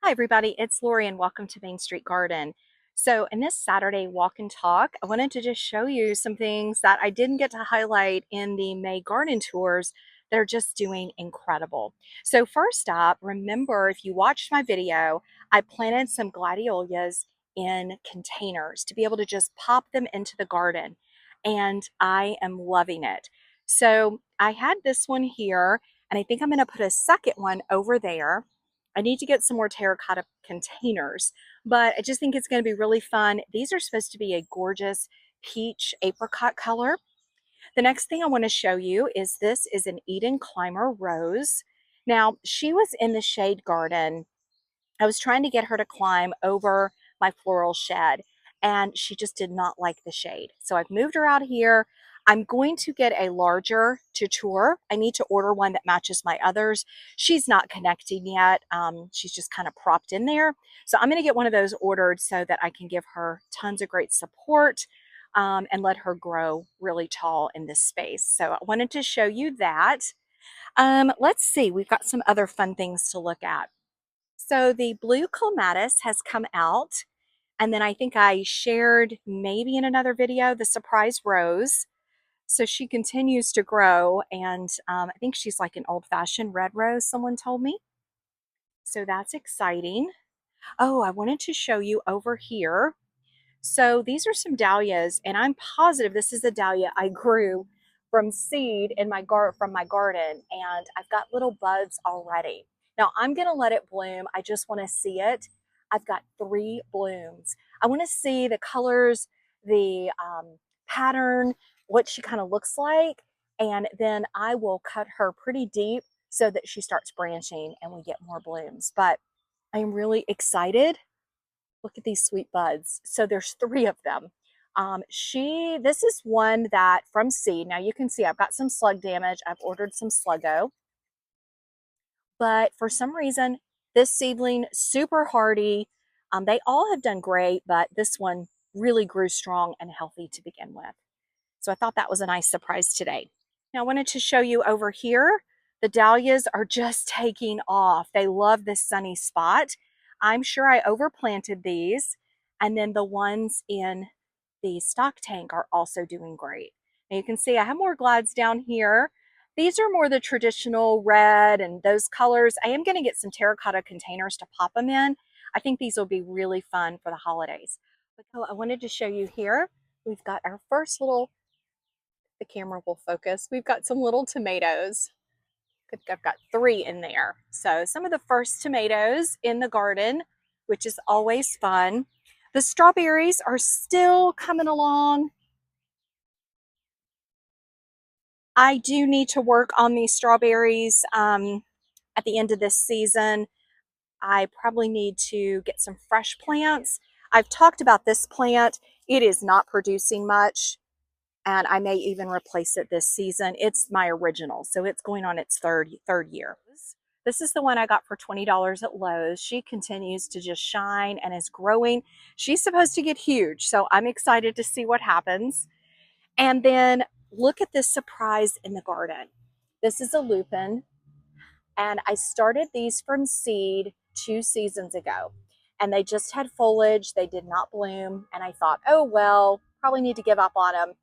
Hi everybody, it's Lori and welcome to Main Street Garden. So in this Saturday walk and talk, I wanted to just show you some things that I didn't get to highlight in the May garden tours that are just doing incredible. So first up, remember if you watched my video, I planted some gladiolus in containers to be able to just pop them into the garden, and I am loving it. So I had this one here, and I think I'm going to put a second one over there. I need to get some more terracotta containers, but I just think it's going to be really fun. These are supposed to be a gorgeous peach apricot color. The next thing I want to show you is this is an Eden Climber rose. Now, she was in the shade garden. I was trying to get her to climb over my floral shed, and she just did not like the shade. So I've moved her out here. I'm going to get a larger tutor. I need to order one that matches my others. She's not connecting yet. She's just kind of propped in there. So I'm going to get one of those ordered so that I can give her tons of great support and let her grow really tall in this space. So I wanted to show you that. Let's see, we've got some other fun things to look at. So the blue clematis has come out, and then I think I shared maybe in another video the surprise rose. So she continues to grow, and I think she's like an old-fashioned red rose, someone told me. So that's exciting. Oh, I wanted to show you over here. So these are some dahlias, and I'm positive this is a dahlia I grew from seed in from my garden, and I've got little buds already. Now I'm gonna let it bloom. I just want to see it. I've got 3 blooms. I want to see the colors, the pattern, what she kind of looks like, and then I will cut her pretty deep so that she starts branching and we get more blooms. But I'm really excited. Look at these sweet buds. So there's 3 of them. This is one that from seed. Now you can see I've got some slug damage. I've ordered some Sluggo, but for some reason, this seedling, super hardy. They all have done great, but this one really grew strong and healthy to begin with. So I thought that was a nice surprise today. Now I wanted to show you over here, the dahlias are just taking off. They love this sunny spot. I'm sure I overplanted these, and then the ones in the stock tank are also doing great. Now you can see I have more glads down here. These are more the traditional red and those colors. I am going to get some terracotta containers to pop them in. I think these will be really fun for the holidays. But I wanted to show you here, we've got our first little, the camera will focus, we've got some little tomatoes. I've got 3 in there. So some of the first tomatoes in the garden, which is always fun. The strawberries are still coming along. I do need to work on these strawberries at the end of this season. I probably need to get some fresh plants. I've talked about this plant. It is not producing much, and I may even replace it this season. It's my original, so it's going on its third year. This is the one I got for $20 at Lowe's. She continues to just shine and is growing. She's supposed to get huge, so I'm excited to see what happens. And then look at this surprise in the garden. This is a lupin, and I started these from seed 2 seasons ago, and they just had foliage. They did not bloom, and I thought, oh well, probably need to give up on them.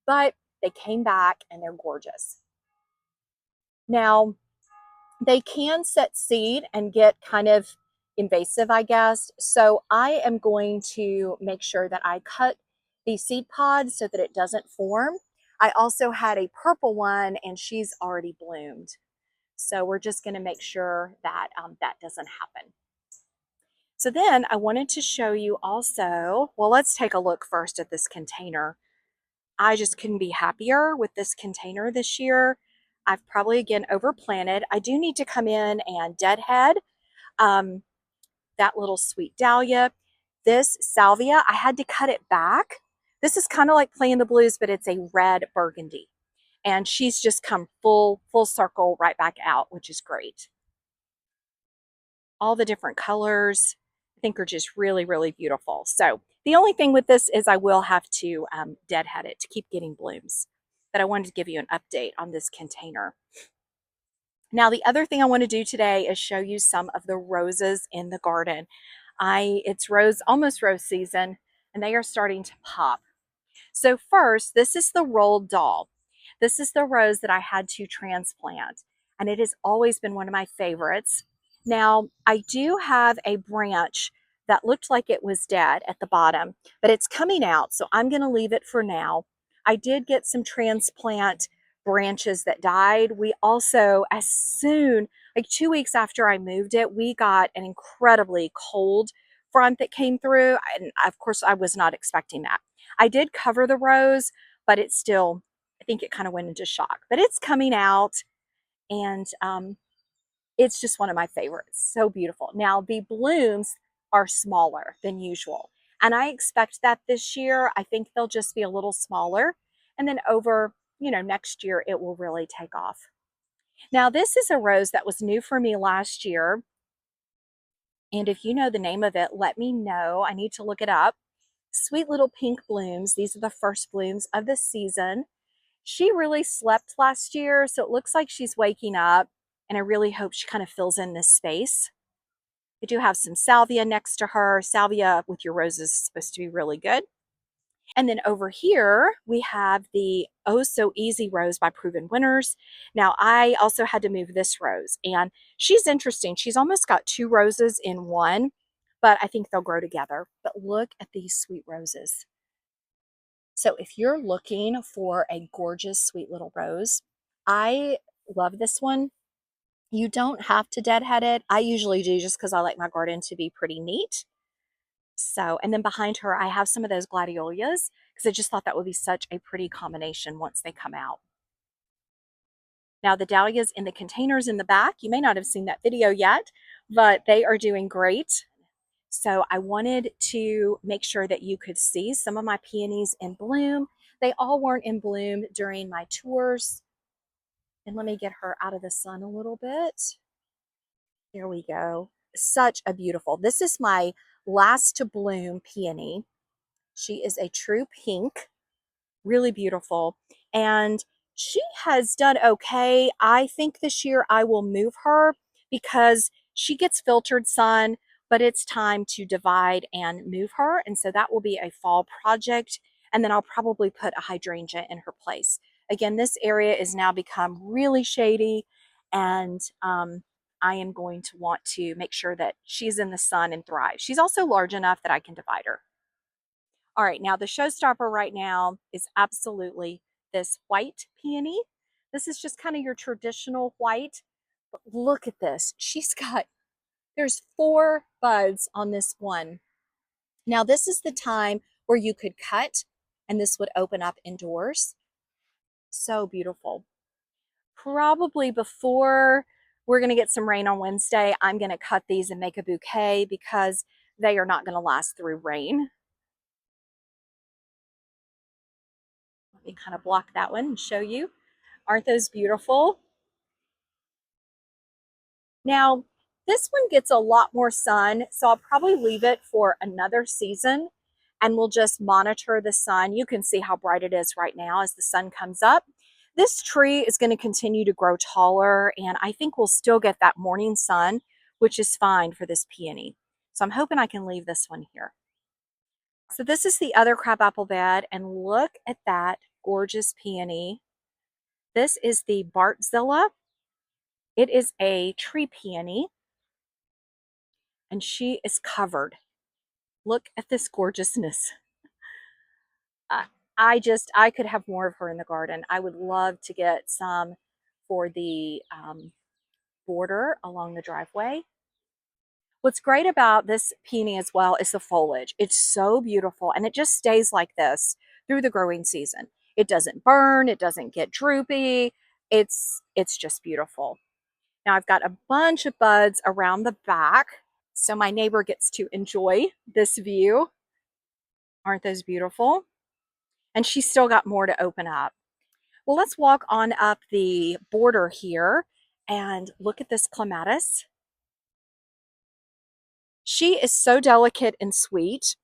But they came back and they're gorgeous. Now, they can set seed and get kind of invasive, I guess. So I am going to make sure that I cut the seed pods so that it doesn't form. I also had a purple one and she's already bloomed. So we're just going to make sure that that doesn't happen. So then I wanted to show you also, well, let's take a look first at this container. I just couldn't be happier with this container this year. I've probably again overplanted. I do need to come in and deadhead that little sweet dahlia. This salvia, I had to cut it back. This is kind of like playing the blues, but it's a red burgundy. And she's just come full circle right back out, which is great. All the different colors, I think, are just really, really beautiful. So the only thing with this is I will have to deadhead it to keep getting blooms. But I wanted to give you an update on this container. Now, the other thing I want to do today is show you some of the roses in the garden. It's almost rose season, and they are starting to pop. So first, this is the rolled doll. This is the rose that I had to transplant, and it has always been one of my favorites. Now, I do have a branch that looked like it was dead at the bottom, but it's coming out, so I'm going to leave it for now. I did get some transplant branches that died. We also, as soon, like 2 weeks after I moved it, we got an incredibly cold front that came through, and of course, I was not expecting that. I did cover the rose, but it's still, I think it kind of went into shock. But it's coming out, and it's just one of my favorites. So beautiful. Now, the blooms are smaller than usual, and I expect that this year. I think they'll just be a little smaller, and then over, next year, it will really take off. Now, this is a rose that was new for me last year, and if you know the name of it, let me know. I need to look it up. Sweet little pink blooms. These are the first blooms of the season. She really slept last year, so it looks like she's waking up, and I really hope she kind of fills in this space. I do have some salvia next to her. Salvia with your roses is supposed to be really good. And then over here, we have the Oh So Easy Rose by Proven Winners. Now, I also had to move this rose, and she's interesting. She's almost got two roses in one, but I think they'll grow together. But look at these sweet roses. So if you're looking for a gorgeous, sweet little rose, I love this one. You don't have to deadhead it. I usually do just because I like my garden to be pretty neat. So, and then behind her, I have some of those gladiolus because I just thought that would be such a pretty combination once they come out. Now, the dahlias in the containers in the back, you may not have seen that video yet, but they are doing great. So I wanted to make sure that you could see some of my peonies in bloom. They all weren't in bloom during my tours. And let me get her out of the sun a little bit. There we go. Such a beautiful. This is my last to bloom peony. She is a true pink, really beautiful. And she has done okay. I think this year I will move her because she gets filtered sun, but it's time to divide and move her. And so that will be a fall project. And then I'll probably put a hydrangea in her place. Again, this area is now become really shady, and I am going to want to make sure that she's in the sun and thrives. She's also large enough that I can divide her. All right, now the showstopper right now is absolutely this white peony. This is just kind of your traditional white, but look at this. There's 4 buds on this one. Now this is the time where you could cut and this would open up indoors. So beautiful. Probably before we're gonna get some rain on Wednesday, I'm gonna cut these and make a bouquet because they are not gonna last through rain. Let me kind of block that one and show you. Aren't those beautiful? Now, this one gets a lot more sun, so I'll probably leave it for another season and we'll just monitor the sun. You can see how bright it is right now as the sun comes up. This tree is going to continue to grow taller, and I think we'll still get that morning sun, which is fine for this peony. So I'm hoping I can leave this one here. So this is the other crabapple bed, and look at that gorgeous peony. This is the Bartzilla. It is a tree peony, and she is covered. Look at this gorgeousness. I could have more of her in the garden. I would love to get some for the border along the driveway. What's great about this peony as well is the foliage. It's so beautiful, and it just stays like this through the growing season. It doesn't burn, it doesn't get droopy. It's just beautiful. Now I've got a bunch of buds around the back, so my neighbor gets to enjoy this view. Aren't those beautiful? And she's still got more to open up. Well, let's walk on up the border here and look at this clematis. She is so delicate and sweet.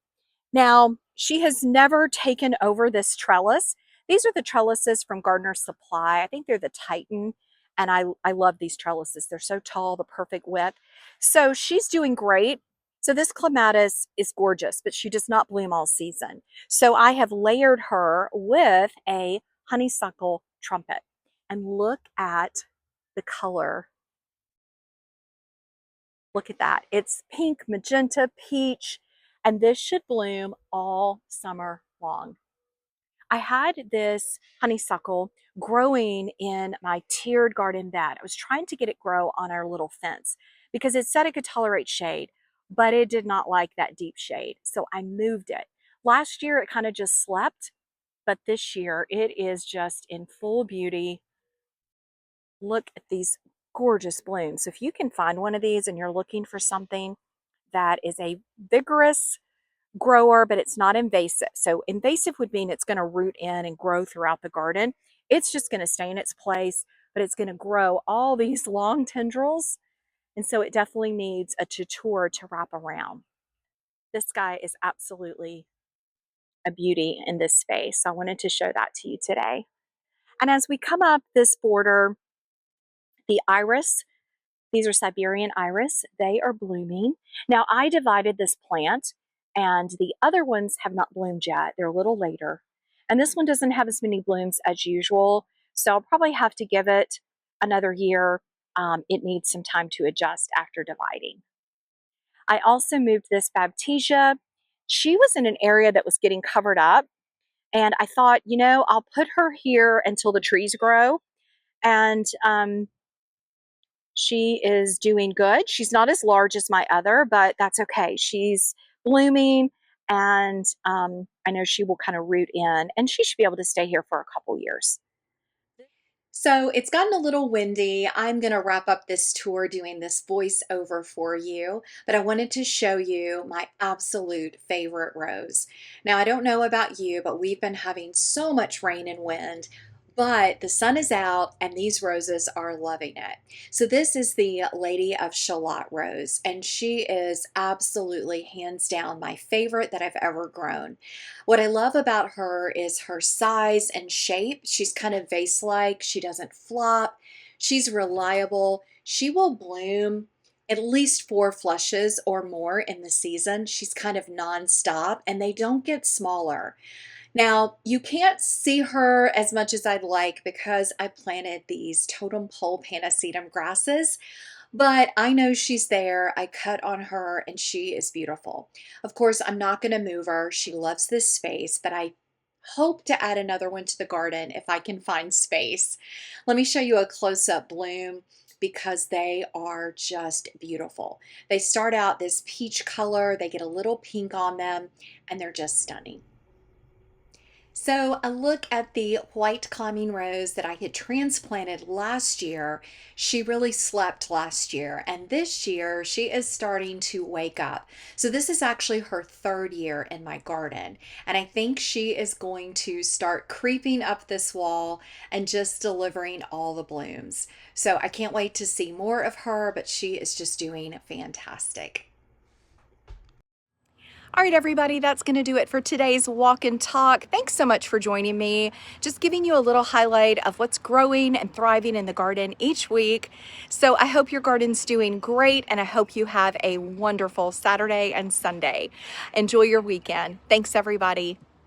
Now, she has never taken over this trellis. These are the trellises from Gardener Supply. I think they're the Titan. And I love these trellises. They're so tall, the perfect width. So she's doing great. So this clematis is gorgeous, but she does not bloom all season. So I have layered her with a honeysuckle trumpet. And look at the color. Look at that. It's pink, magenta, peach, and this should bloom all summer long. I had this honeysuckle growing in my tiered garden bed. I was trying to get it grow on our little fence because it said it could tolerate shade, but it did not like that deep shade. So I moved it. Last year it kind of just slept, but this year it is just in full beauty. Look at these gorgeous blooms. So if you can find one of these and you're looking for something that is a vigorous grower, but it's not invasive. So invasive would mean it's going to root in and grow throughout the garden. It's just going to stay in its place, but it's going to grow all these long tendrils. And so it definitely needs a tutor to wrap around. This guy is absolutely a beauty in this space. So I wanted to show that to you today. And as we come up this border, the iris, these are Siberian iris, they are blooming. Now I divided this plant and the other ones have not bloomed yet. They're a little later. And this one doesn't have as many blooms as usual. So I'll probably have to give it another year. It needs some time to adjust after dividing. I also moved this Baptisia. She was in an area that was getting covered up. And I thought, you know, I'll put her here until the trees grow. And she is doing good. She's not as large as my other, but that's okay. She's blooming, and I know she will kind of root in, and she should be able to stay here for a couple years. So it's gotten a little windy. I'm going to wrap up this tour doing this voiceover for you, but I wanted to show you my absolute favorite rose. Now, I don't know about you, but we've been having so much rain and wind, but the sun is out and these roses are loving it. So this is the Lady of Shalott rose, and she is absolutely hands down my favorite that I've ever grown. What I love about her is her size and shape. She's kind of vase-like. She doesn't flop. She's reliable. She will bloom at least 4 flushes or more in the season. She's kind of non-stop, and they don't get smaller. Now, you can't see her as much as I'd like because I planted these totem pole Panacetum grasses, but I know she's there. I cut on her and she is beautiful. Of course, I'm not going to move her. She loves this space, but I hope to add another one to the garden if I can find space. Let me show you a close-up bloom because they are just beautiful. They start out this peach color, they get a little pink on them, and they're just stunning. So a look at the white climbing rose that I had transplanted last year. She really slept last year, and this year she is starting to wake up. So this is actually her 3rd year in my garden, and I think she is going to start creeping up this wall and just delivering all the blooms. So I can't wait to see more of her, but she is just doing fantastic. All right, everybody, that's going to do it for today's walk and talk. Thanks so much for joining me. Just giving you a little highlight of what's growing and thriving in the garden each week. So I hope your garden's doing great, and I hope you have a wonderful Saturday and Sunday. Enjoy your weekend. Thanks, everybody.